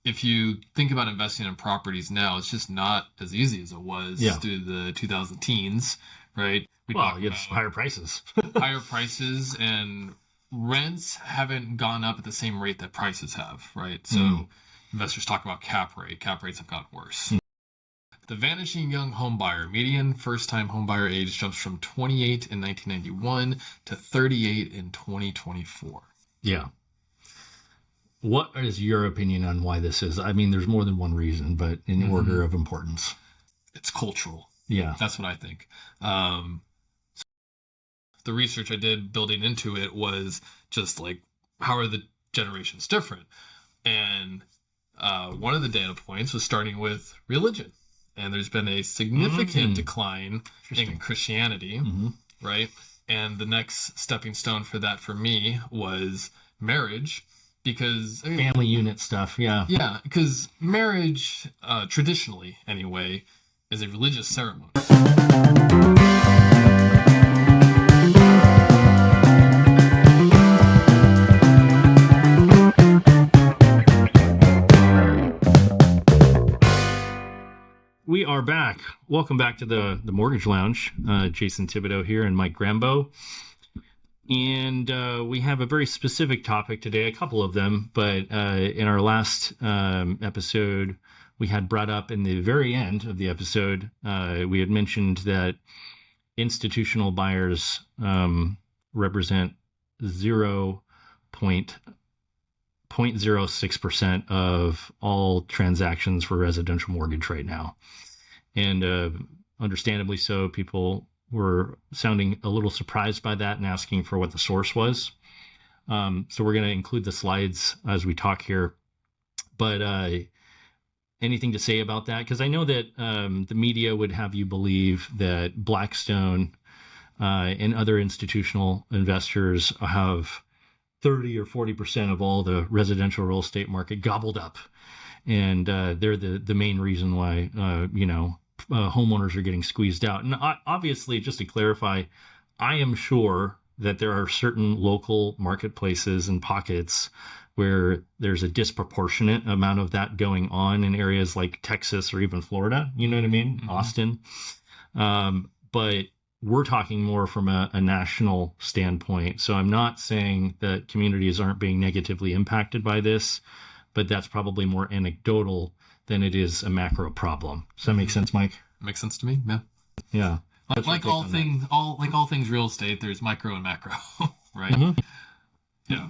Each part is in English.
if you think about investing in properties now, it's just not as easy as it was through the 2010s, right? Well, you have higher prices. Higher prices, and rents haven't gone up at the same rate that prices have, right? So investors talk about cap rate. Cap rates have gotten worse. The vanishing young home buyer, median first-time home buyer age jumps from 28 in 1991 to 38 in 2024. Yeah. What is your opinion on why this is? I mean, there's more than one reason, but in order of importance. It's cultural. Yeah. That's what I think. The research I did building into it was just like, how are the generations different? And one of the data points was starting with religion. And there's been a significant decline in Christianity, right? And the next stepping stone for that for me was marriage, because family unit stuff, yeah, because marriage, traditionally anyway, is a religious ceremony. We are back. Welcome back to the Mortgage Lounge. Jason Thibodeau here and Mike Grambow. And we have a very specific topic today, a couple of them, but in our last episode, we had brought up in the very end of the episode, we had mentioned that institutional buyers represent 0.06% of all transactions for residential mortgage right now. And understandably so, people were sounding a little surprised by that and asking for what the source was. So we're going to include the slides as we talk here. But anything to say about that? Because I know that the media would have you believe that Blackstone and other institutional investors have 30 or 40% of all the residential real estate market gobbled up. And they're the main reason why, homeowners are getting squeezed out. And obviously, just to clarify, I am sure that there are certain local marketplaces and pockets where there's a disproportionate amount of that going on in areas like Texas or even Florida. You know what I mean? Austin. But we're talking more from a national standpoint. So I'm not saying that communities aren't being negatively impacted by this, but that's probably more anecdotal than it is a macro problem. Does that make sense, Mike? Makes sense to me. Yeah. Yeah. Like all things real estate, there's micro and macro, right? Yeah.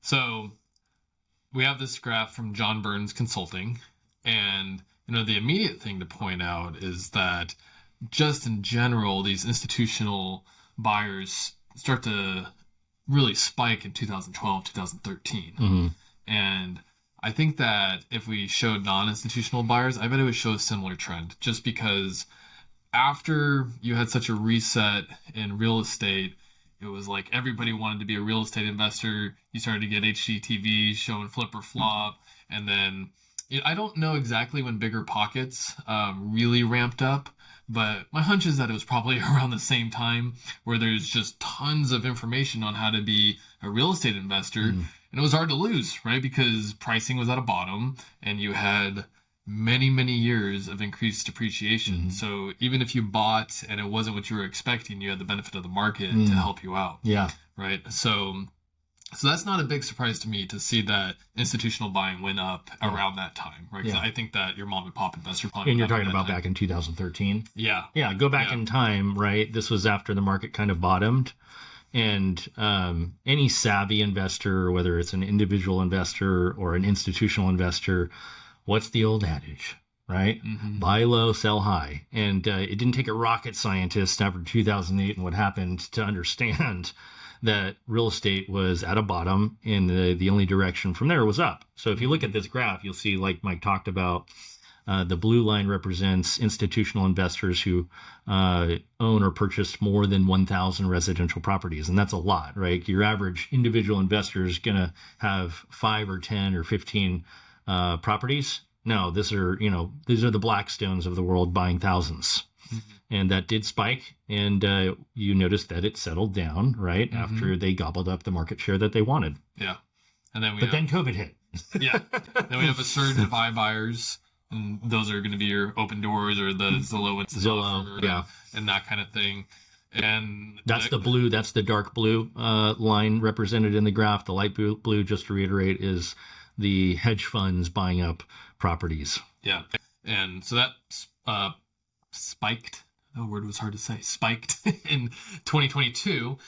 So we have this graph from John Burns Consulting, and the immediate thing to point out is that just in general, these institutional buyers start to really spike in 2012, 2013. And I think that if we showed non-institutional buyers, I bet it would show a similar trend, just because after you had such a reset in real estate, it was like everybody wanted to be a real estate investor. You started to get HGTV showing flip or flop. And then I don't know exactly when Bigger Pockets really ramped up, but my hunch is that it was probably around the same time, where there's just tons of information on how to be a real estate investor. And it was hard to lose, right? Because pricing was at a bottom and you had many, many years of increased appreciation. So even if you bought and it wasn't what you were expecting, you had the benefit of the market to help you out. Yeah. Right. So that's not a big surprise to me to see that institutional buying went up around that time, right? Because I think that your mom and pop investor probably. And you're talking about back in 2013. Yeah. Yeah. Go back in time, right? This was after the market kind of bottomed. And any savvy investor, whether it's an individual investor or an institutional investor, what's the old adage, right? Buy low, sell high. And it didn't take a rocket scientist after 2008 and what happened to understand that real estate was at a bottom, and the only direction from there was up. So if you look at this graph, you'll see, like Mike talked about, the blue line represents institutional investors who own or purchased more than 1,000 residential properties. And that's a lot, right? Your average individual investor is going to have 5 or 10 or 15 properties. No, these are the Blackstones of the world buying thousands. And that did spike. And you noticed that it settled down, right? After they gobbled up the market share that they wanted. Yeah. And then then COVID hit. Yeah. Then we have a surge of iBuyers, and those are going to be your Open Doors or the Zillow and Zillow, yeah, and that kind of thing. And that's the blue. That's the dark blue line represented in the graph. The light blue, just to reiterate, is the hedge funds buying up properties. Yeah, and so that spiked. The word was hard to say. Spiked in 2022.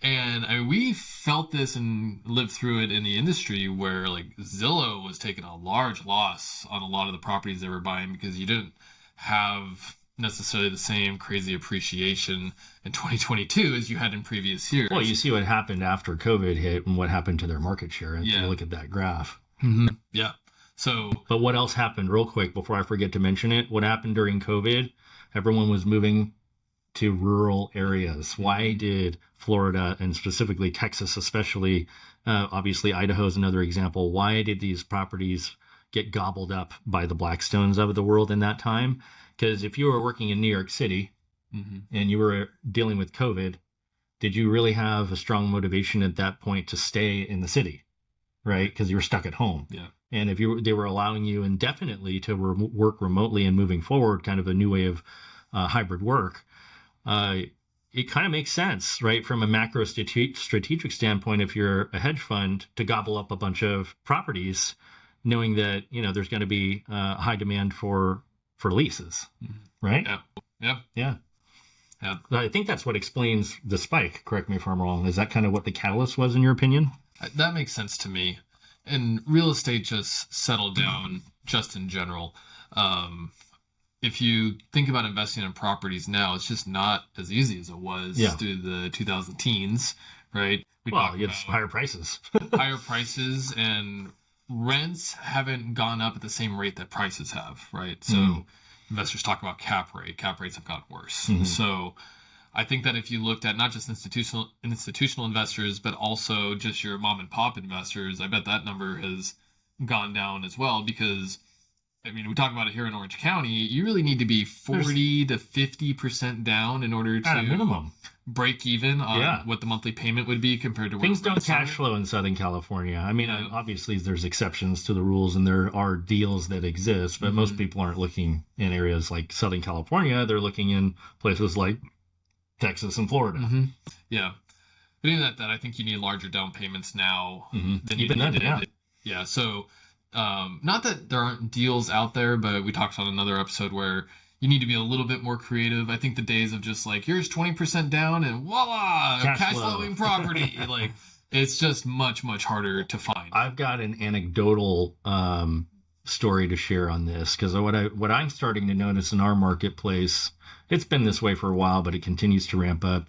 And we felt this and lived through it in the industry where like Zillow was taking a large loss on a lot of the properties they were buying because you didn't have necessarily the same crazy appreciation in 2022 as you had in previous years. Well, you see what happened after COVID hit and what happened to their market share. If you look at that graph. Mm-hmm. Yeah. So, but what else happened real quick before I forget to mention it? What happened during COVID? Everyone was moving to rural areas. Why did Florida and specifically Texas, especially, obviously Idaho is another example. Why did these properties get gobbled up by the Blackstones of the world in that time? Because if you were working in New York City and you were dealing with COVID, did you really have a strong motivation at that point to stay in the city, right? Because you were stuck at home. Yeah. And if they were allowing you indefinitely to work remotely and moving forward, kind of a new way of hybrid work, it kind of makes sense, right? From a macro strategic standpoint, if you're a hedge fund, to gobble up a bunch of properties, knowing that, there's going to be high demand for leases, right? Yeah. I think that's what explains the spike. Correct me if I'm wrong. Is that kind of what the catalyst was in your opinion? That makes sense to me. And real estate just settled down just in general. If you think about investing in properties now, it's just not as easy as it was through the 2010s, right? You have higher prices. Higher prices, and rents haven't gone up at the same rate that prices have, right? So investors talk about cap rate. Cap rates have gotten worse. So I think that if you looked at not just institutional investors, but also just your mom and pop investors, I bet that number has gone down as well because we talk about it here in Orange County. You really need to be 40 to 50% down in order to minimum break even on what the monthly payment would be compared to things don't cash flow in Southern California. Obviously there's exceptions to the rules and there are deals that exist, but most people aren't looking in areas like Southern California. They're looking in places like Texas and Florida. Yeah. But in that I think you need larger down payments now than even then. Yeah. So not that there aren't deals out there, but we talked on another episode where you need to be a little bit more creative. I think the days of just like, here's 20% down and voila, cash flowing property. Like, it's just much, much harder to find. I've got an anecdotal story to share on this because what I'm starting to notice in our marketplace, it's been this way for a while, but it continues to ramp up.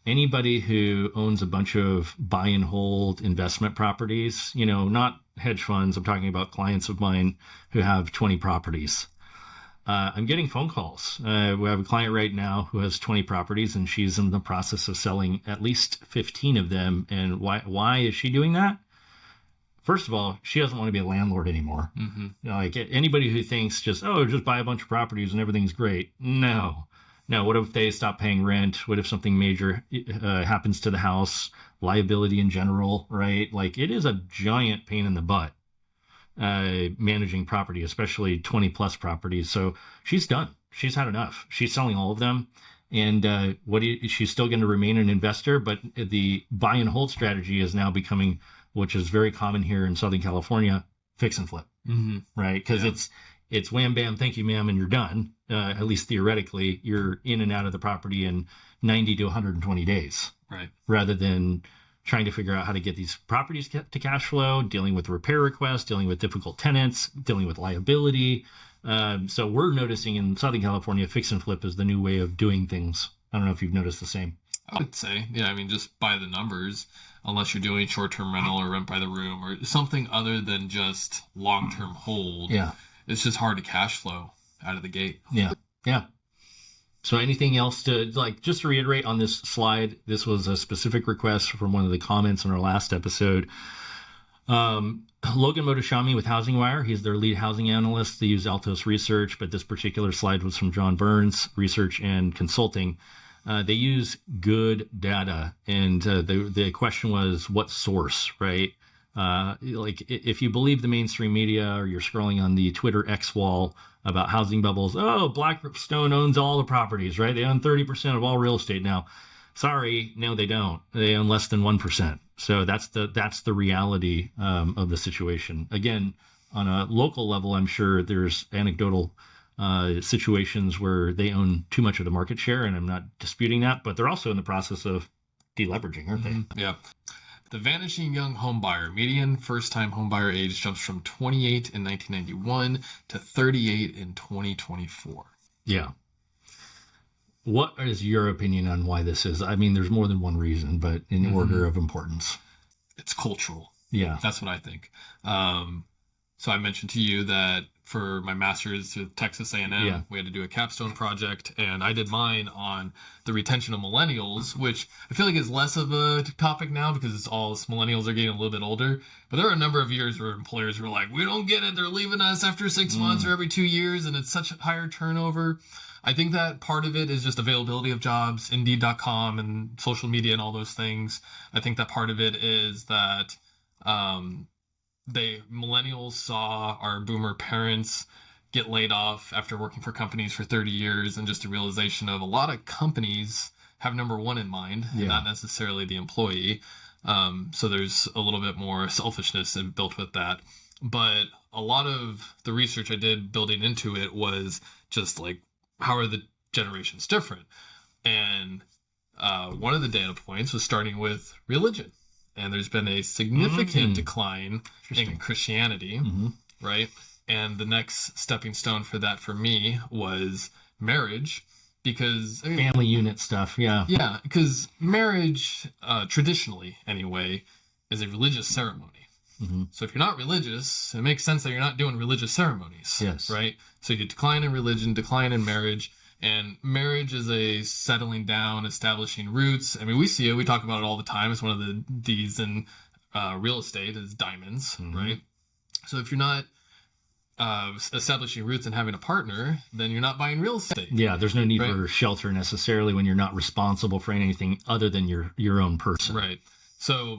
Anybody who owns a bunch of buy and hold investment properties, not hedge funds, I'm talking about clients of mine who have 20 properties. I'm getting phone calls. We have a client right now who has 20 properties and she's in the process of selling at least 15 of them. And why is she doing that? First of all, she doesn't want to be a landlord anymore. Like anybody who thinks just buy a bunch of properties and everything's great. No. What if they stop paying rent? What if something major happens to the house? Liability in general, right? Like it is a giant pain in the butt managing property, especially 20 plus properties. So she's done. She's had enough. She's selling all of them. And she's still going to remain an investor, but the buy and hold strategy is now becoming, which is very common here in Southern California, fix and flip, right? Because it's wham, bam, thank you, ma'am, and you're done. At least theoretically, you're in and out of the property in 90 to 120 days, right? Rather than trying to figure out how to get these properties to cash flow, dealing with repair requests, dealing with difficult tenants, dealing with liability. So we're noticing in Southern California, fix and flip is the new way of doing things. I don't know if you've noticed the same. I would say, just by the numbers, unless you're doing short-term rental or rent by the room or something other than just long-term hold. Yeah. It's just hard to cash flow out of the gate. Yeah. So anything else just to reiterate on this slide, this was a specific request from one of the comments on our last episode. Logan Motoshami with Housing Wire. He's their lead housing analyst. They use Altos Research, but this particular slide was from John Burns Research and Consulting. They use good data. And the question was, what source, right? Like if you believe the mainstream media or you're scrolling on the Twitter X wall about housing bubbles, oh, Blackstone owns all the properties, right? They own 30% of all real estate now. Sorry, no, they don't. They own less than 1%. So that's the reality of the situation. Again, on a local level, I'm sure there's anecdotal situations where they own too much of the market share, and I'm not disputing that, but they're also in the process of deleveraging, aren't they? Yeah. The vanishing young home buyer, median first-time home buyer age jumps from 28 in 1991 to 38 in 2024. Yeah. What is your opinion on why this is? I mean, there's more than one reason, but in order of importance. It's cultural. Yeah. That's what I think. So I mentioned to you that for my master's at Texas A&M, we had to do a capstone project, and I did mine on the retention of millennials, which I feel like is less of a topic now because millennials are getting a little bit older. But there were a number of years where employers were like, we don't get it. They're leaving us after 6 months or every 2 years, and it's such a higher turnover. I think that part of it is just availability of jobs, Indeed.com and social media and all those things. I think that part of it is that millennials saw our boomer parents get laid off after working for companies for 30 years, and just a realization of a lot of companies have number one in mind, not necessarily the employee. So there's a little bit more selfishness built with that. But a lot of the research I did building into it was just like, how are the generations different? And one of the data points was starting with religion. And there's been a significant decline in Christianity, right? And the next stepping stone for that for me was marriage, because family unit stuff, yeah, because marriage, traditionally anyway, is a religious ceremony. So if you're not religious, it makes sense that you're not doing religious ceremonies, right? So you decline in religion, decline in marriage. And marriage is a settling down, establishing roots. I mean, we see it. We talk about it all the time. It's one of the D's in real estate is diamonds, right? So if you're not establishing roots and having a partner, then you're not buying real estate. Yeah, there's no need for shelter necessarily when you're not responsible for anything other than your own person. Right. So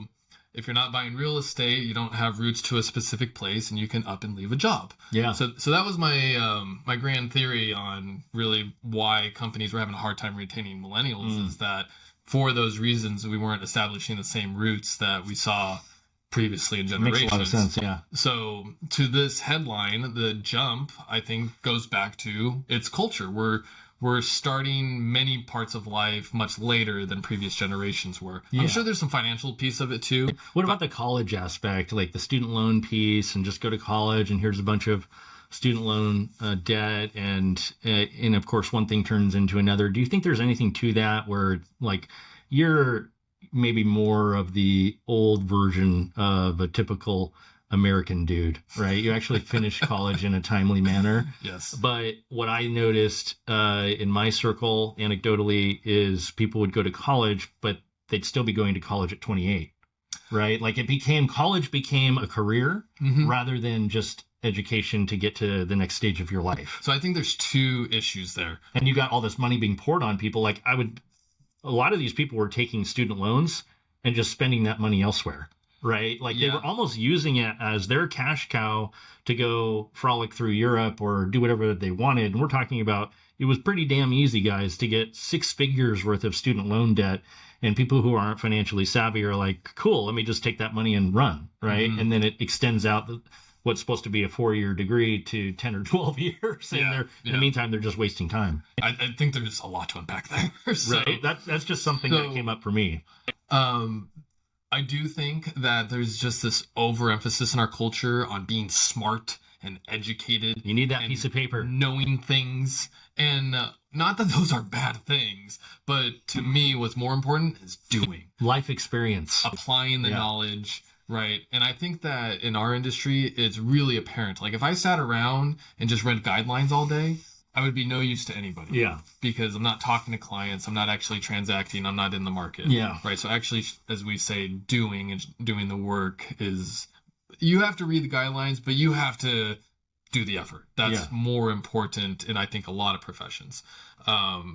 if you're not buying real estate, you don't have roots to a specific place, and you can up and leave a job. Yeah. So that was my my grand theory on really why companies were having a hard time retaining millennials, is that for those reasons we weren't establishing the same roots that we saw previously in generations. Makes a lot of sense, yeah. So to this headline, the jump, I think, goes back to its culture. We're starting many parts of life much later than previous generations were. Yeah. I'm sure there's some financial piece of it too. What about the college aspect, like the student loan piece, and just go to college and here's a bunch of student loan debt, and of course one thing turns into another. Do you think there's anything to that where like you're maybe more of the old version of a typical American dude, right? You actually finished college in a timely manner. Yes. But what I noticed in my circle, anecdotally, is people would go to college, but they'd still be going to college at 28, right? Like college became a career rather than just education to get to the next stage of your life. So I think there's two issues there. And you got all this money being poured on people. Like a lot of these people were taking student loans and just spending that money elsewhere. Right? Like they were almost using it as their cash cow to go frolic through Europe or do whatever they wanted. And we're talking about, it was pretty damn easy, guys, to get 6 figures worth of student loan debt. And people who aren't financially savvy are like, cool, let me just take that money and run. Right. And then it extends out what's supposed to be a 4-year degree to 10 or 12 years. And in the meantime, they're just wasting time. I think there's a lot to unpack there. So, right. That's just something that came up for me. I do think that there's just this overemphasis in our culture on being smart and educated. You need that piece of paper. Knowing things. And not that those are bad things, but to me, what's more important is doing. Life experience. Applying the knowledge, right? And I think that in our industry, it's really apparent. Like if I sat around and just read guidelines all day, I would be no use to anybody. Yeah. Because I'm not talking to clients. I'm not actually transacting. I'm not in the market. Yeah. Right. So actually, as we say, doing the work is, you have to read the guidelines, but you have to do the effort. That's more important in, I think, a lot of professions.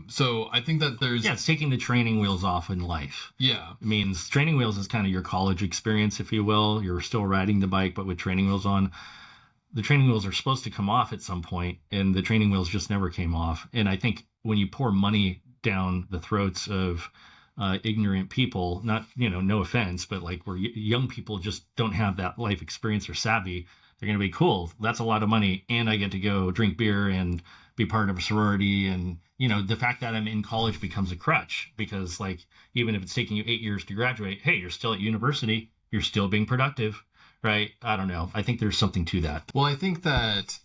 So I think that there's... Yeah, it's taking the training wheels off in life. Yeah. It means training wheels is kind of your college experience, if you will. You're still riding the bike, but with training wheels on. The training wheels are supposed to come off at some point, and the training wheels just never came off. And I think when you pour money down the throats of ignorant people, not, no offense, but like where young people just don't have that life experience or savvy, they're going to be cool. That's a lot of money. And I get to go drink beer and be part of a sorority. And, the fact that I'm in college becomes a crutch because like, even if it's taking you 8 years to graduate, hey, you're still at university. You're still being productive, right? I don't know. I think there's something to that. Well, I think that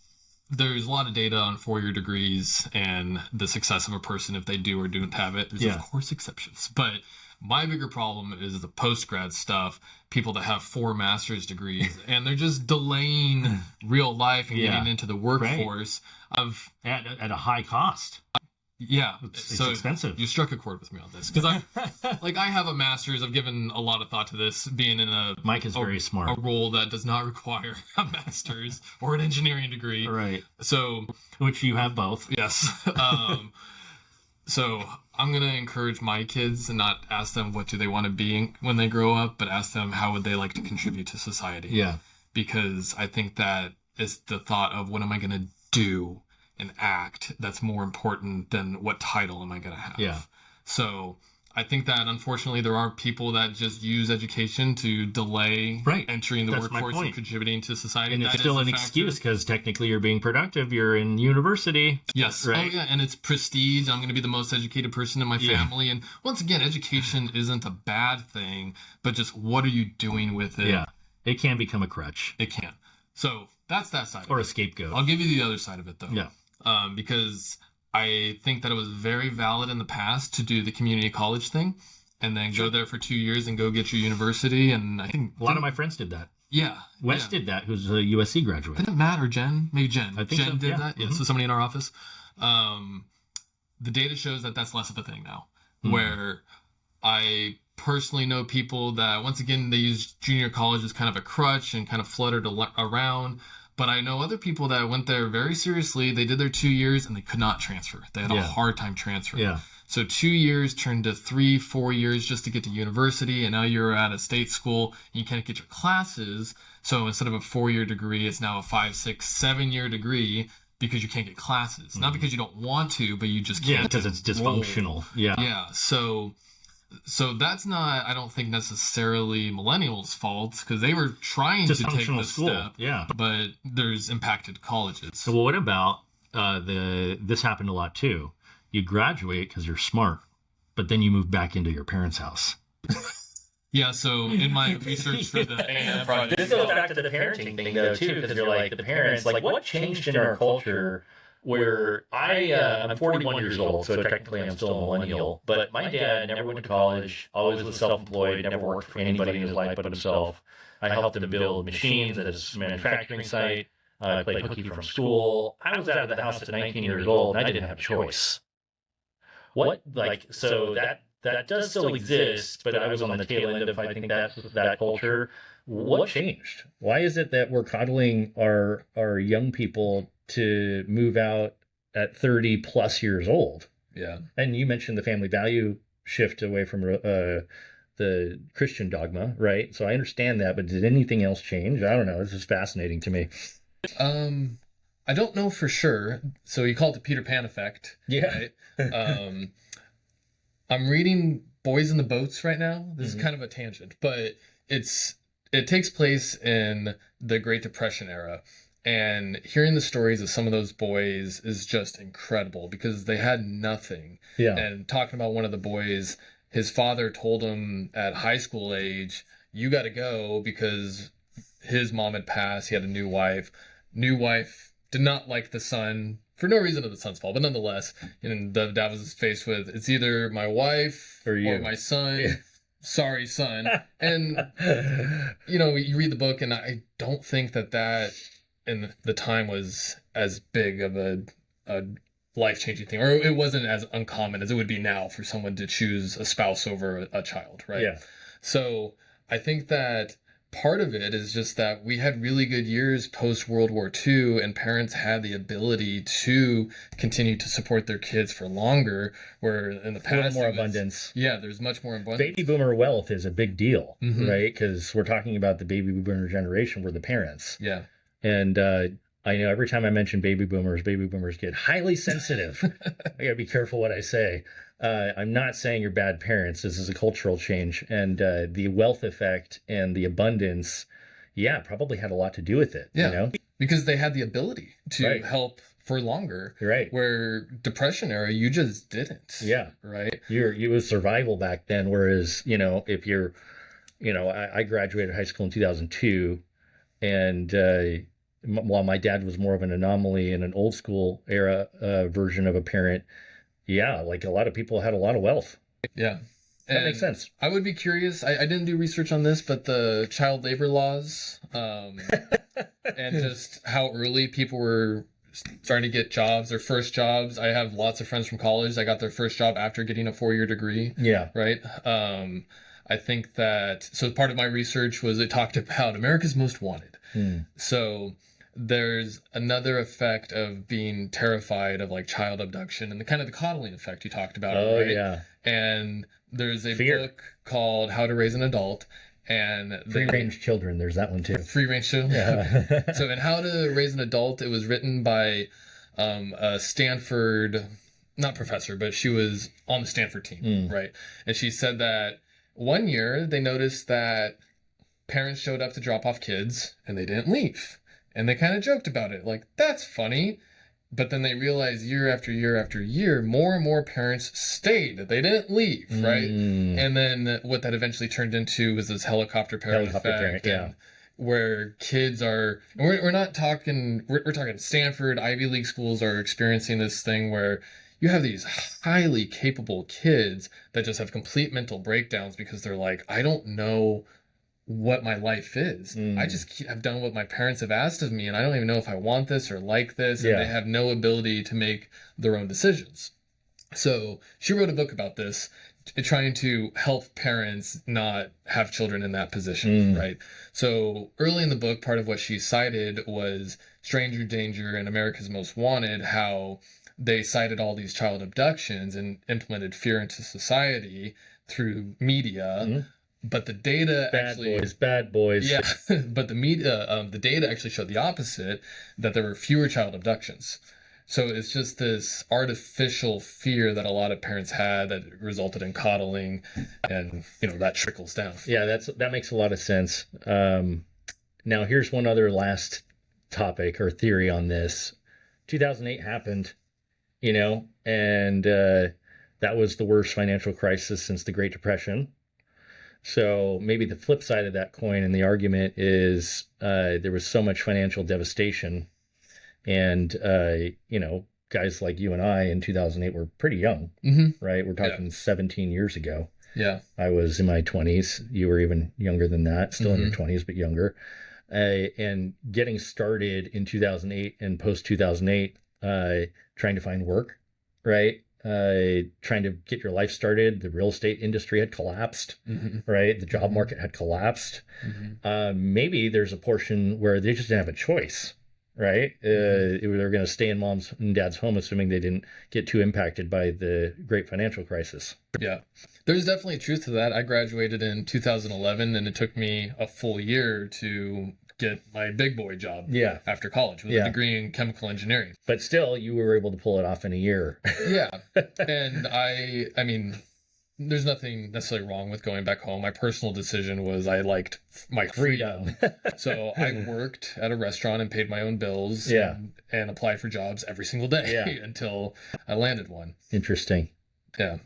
there's a lot of data on 4-year degrees and the success of a person if they do or don't have it. There's, of course, exceptions. But my bigger problem is the post-grad stuff, people that have 4 master's degrees, and they're just delaying real life and getting into the workforce at a high cost. Yeah, it's expensive. You struck a chord with me on this because I have a master's. I've given a lot of thought to this. Being in Mike is very smart. A role that does not require a master's or an engineering degree, right? So, which you have both. Yes. So I'm gonna encourage my kids and not ask them what do they want to be when they grow up, but ask them how would they like to contribute to society. Yeah. Because I think that is the thought of what am I gonna do. An act that's more important than what title am I going to have. Yeah. So I think that unfortunately there are people that just use education to delay entering the workforce and contributing to society. And it's still an excuse because technically you're being productive. You're in university. Yes. Right. Oh yeah. And it's prestige. I'm going to be the most educated person in my family. And once again, education isn't a bad thing, but just what are you doing with it? Yeah. It can become a crutch. It can. So that's that side. Or a scapegoat. I'll give you the other side of it though. Yeah. Because I think that it was very valid in the past to do the community college thing and then go there for 2 years and go get your university. And I think a lot of my friends did that. Yeah. Wes did that, who's a USC graduate. Didn't Matt or Jen? Maybe Jen. I think Jen did that. Mm-hmm. Yeah. So somebody in our office. The data shows that that's less of a thing now, where I personally know people that, once again, they use junior college as kind of a crutch and kind of fluttered around. But I know other people that went there very seriously. They did their 2 years and they could not transfer. They had a hard time transferring. Yeah. So 2 years turned to 3-4 years just to get to university. And now you're at a state school and you can't get your classes. So instead of a 4-year degree, it's now a 5, 6, 7-year degree because you can't get classes. Not because you don't want to, but you just can't. Yeah, because it's dysfunctional. Yeah. Yeah. So that's not, I don't think, necessarily millennials' fault because they were trying to take this step. Yeah. But there's impacted colleges. So what about this happened a lot too. You graduate because you're smart, but then you move back into your parents' house. Yeah, so in my research for the A&M project... This goes back to the parenting thing, though, too, because you're like, the parents, like, what changed in our culture where I'm 41 years old, so technically I'm still a millennial, but my dad never went to college, always was self-employed, never worked for anybody in his life but himself. I helped him build machines at his manufacturing site. I played hooky from school. I was out of the house at 19 years old, and I didn't have a choice. So that does still exist, but I was on the tail end of, I think, that culture. What changed? Why is it that we're coddling our young people to move out at 30 plus years old? Yeah. And you mentioned the family value shift away from the Christian dogma, right? So I understand that, but did anything else change? I don't know. This is fascinating to me. I don't know for sure. So you call it the Peter Pan effect. Yeah. Right? I'm reading Boys in the Boats right now. This is kind of a tangent, but it takes place in the Great Depression era. And hearing the stories of some of those boys is just incredible because they had nothing. Yeah. And talking about one of the boys, his father told him at high school age, you got to go because his mom had passed. He had a new wife. New wife did not like the son for no reason of the son's fault, but nonetheless, and the dad was faced with, it's either my wife or my son. Yeah. Sorry, son. And, you read the book and I don't think that in the time was as big of a life-changing thing, or it wasn't as uncommon as it would be now for someone to choose a spouse over a child, right? Yeah. So I think that part of it is just that we had really good years post World War II, and parents had the ability to continue to support their kids for longer, where in the past more abundance. Yeah, there's much more abundance. Baby boomer wealth is a big deal, right? Because we're talking about the baby boomer generation, we're the parents. Yeah. And I know every time I mention baby boomers get highly sensitive. I gotta be careful what I say. I'm not saying you're bad parents. This is a cultural change. And the wealth effect and the abundance, probably had a lot to do with it. Yeah, you know? Because they had the ability to help for longer. Right. Where Depression era, you just didn't. Yeah. Right. It was survival back then. Whereas, if you're, I graduated high school in 2002, and while my dad was more of an anomaly and an old school era version of a parent, like a lot of people had a lot of wealth. Yeah. That makes sense. I would be curious. I didn't do research on this, but the child labor laws and just how early people were starting to get jobs, their first jobs. I have lots of friends from college that got their first job after getting a 4-year degree. Yeah. Right. I think that, so part of my research was it talked about America's Most Wanted. So there's another effect of being terrified of like child abduction and the kind of the coddling effect you talked about. Oh, right? yeah. And there's a Fear. book called How to Raise an Adult, and Free range children. There's that one too. Free range children. Yeah. So in How to Raise an Adult, it was written by a Stanford, not professor, but she was on the Stanford team, right? And she said that one year they noticed that parents showed up to drop off kids and they didn't leave. And they kind of joked about it, like, that's funny. But then they realized year after year after year, more and more parents stayed. They didn't leave, right? And then what that eventually turned into was this helicopter parent effect. Where kids are, we're not talking, we're talking Stanford, Ivy League schools are experiencing this thing where you have these highly capable kids that just have complete mental breakdowns because they're like, I don't know what my life is. I just have done what my parents have asked of me, and I don't even know if I want this or like this, and they have no ability to make their own decisions. So she wrote a book about this, trying to help parents not have children in that position, right? So early in the book, part of what she cited was Stranger Danger and America's Most Wanted, how they cited all these child abductions and implemented fear into society through media. But the data bad boys. Yeah, but the data actually showed the opposite, that there were fewer child abductions. So it's just this artificial fear that a lot of parents had that resulted in coddling, and that trickles down. Yeah, that makes a lot of sense. Now here's one other last topic or theory on this. 2008 happened, and that was the worst financial crisis since the Great Depression. So maybe the flip side of that coin and the argument is there was so much financial devastation, and guys like you and I in 2008 were pretty young, right? We're talking 17 years ago. Yeah, I was in my 20s. You were even younger than that, still in your 20s, but younger. And getting started in 2008 and post 2008, trying to find work, right? Trying to get your life started. The real estate industry had collapsed, right? The job market had collapsed. Maybe there's a portion where they just didn't have a choice, right? They're going to stay in mom's and dad's home, assuming they didn't get too impacted by the great financial crisis. Yeah, there's definitely truth to that. I graduated in 2011, and it took me a full year to get my big boy job after college with a degree in chemical engineering. But still, you were able to pull it off in a year. Yeah. And I mean, there's nothing necessarily wrong with going back home. My personal decision was I liked my freedom. So I worked at a restaurant and paid my own bills and applied for jobs every single day until I landed one. Interesting. Yeah.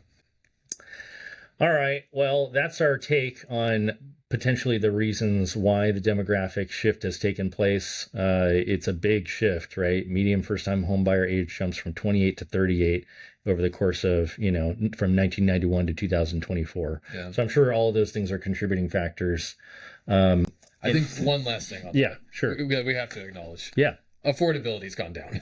All right. Well, that's our take on potentially the reasons why the demographic shift has taken place. It's a big shift, right? Median first-time homebuyer age jumps from 28 to 38 over the course of, from 1991 to 2024. Yeah. So I'm sure all of those things are contributing factors. I think one last thing. Sure. We have to acknowledge. Yeah. Affordability's gone down.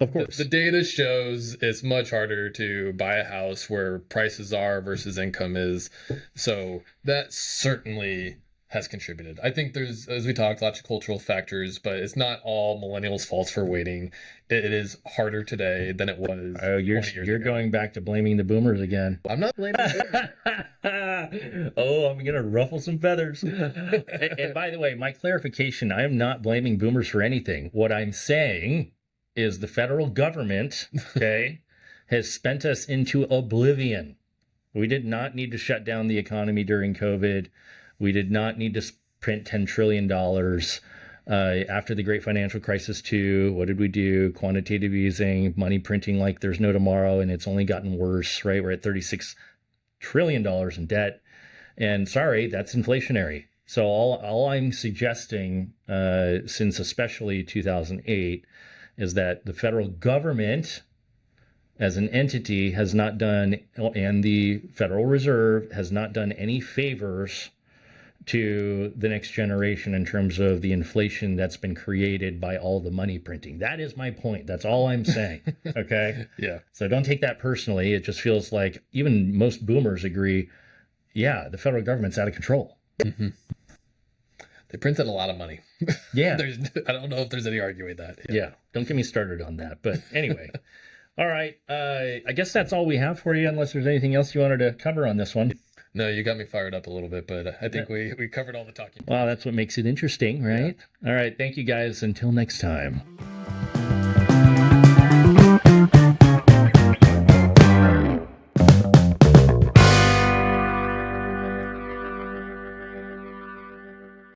Of course. The data shows it's much harder to buy a house where prices are versus income is. So that certainly has contributed. I think there's, as we talked, lots of cultural factors, but it's not all millennials' faults for waiting. It is harder today than it was. Oh, you're going back to blaming the boomers again. I'm not blaming them. Oh, I'm going to ruffle some feathers. And by the way, my clarification, I am not blaming boomers for anything. What I'm saying is the federal government, okay, has spent us into oblivion. We did not need to shut down the economy during COVID. We did not need to print $10 trillion. After the great financial crisis too, what did we do? Quantitative easing, money printing like there's no tomorrow, and it's only gotten worse, right? We're at $36 trillion in debt. And sorry, that's inflationary. So all I'm suggesting, since especially 2008, is that the federal government as an entity has not done, and the Federal Reserve has not done any favors to the next generation in terms of the inflation that's been created by all the money printing. That is my point. That's all I'm saying. Okay? Yeah. So don't take that personally. It just feels like even most boomers agree, yeah, the federal government's out of control. Mm-hmm. They printed a lot of money. Yeah. I don't know if there's any arguing that. Yeah. Don't get me started on that. But anyway. All right. I guess that's all we have for you, unless there's anything else you wanted to cover on this one. No, you got me fired up a little bit, but I think we covered all the talking. Well, that's what makes it interesting, right? Yeah. All right. Thank you, guys. Until next time.